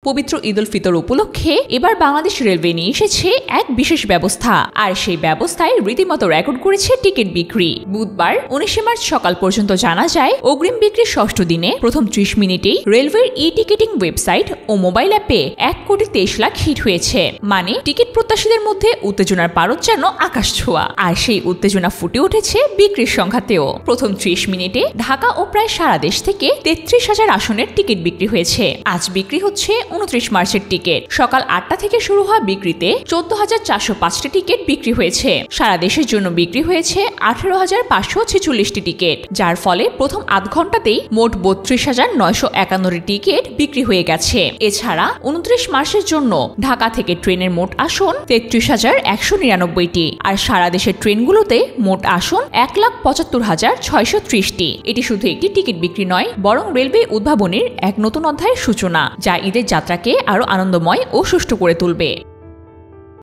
পবিত্র ঈদ উল ফিতর উপলক্ষে এবার বাংলাদেশ রেলওয়ে নিয়ে এসেছে এক বিশেষ ব্যবস্থা, আর সেই ব্যবস্থায় রীতিমতো রেকর্ড করেছে টিকিট বিক্রি। বুধবার 19 মার্চ সকাল পর্যন্ত জানা যায়, অগ্রিম বিক্রির ষষ্ঠ দিনে প্রথম 30 মিনিটেই রেলওয়ের ই-টিকিটিং ওয়েবসাইট ও মোবাইল অ্যাপে 1,23,00,000 হিট হয়েছে। মানে টিকিট প্রত্যাশীদের মধ্যে উত্তেজনার পারদ যেন আকাশ ছোঁয়া, আর সেই উত্তেজনা ফুটে উঠেছে বিক্রির সংখ্যাতেও। প্রথম 30 মিনিটে ঢাকা ও প্রায় সারা দেশ থেকে 33,000 আসনের টিকিট বিক্রি হয়েছে। আজ বিক্রি হচ্ছে 29 মার্চের টিকিট। সকাল 8টা থেকে শুরু হওয়া বিক্রিতে 14,405টি টিকিট বিক্রি হয়েছে। সারা দেশের জন্য বিক্রি হয়েছে 18,546টি টিকিট, যার ফলে প্রথম আধ ঘন্টাতেই মোট 32,951টি টিকিট বিক্রি হয়ে গেছে। এছাড়া 29 মার্চের জন্য ঢাকা থেকে ট্রেনের মোট আসন 33,199টি, আর সারা দেশের ট্রেনগুলোতে মোট আসন 1,75,630টি। এটি শুধু একটি টিকিট বিক্রি নয়, বরং রেলওয়ে উদ্ভাবনের এক নতুন অধ্যায়ের সূচনা, যা ঈদের যাত্রাকে আরো আনন্দময় ও সুষ্ঠু করে তুলবে।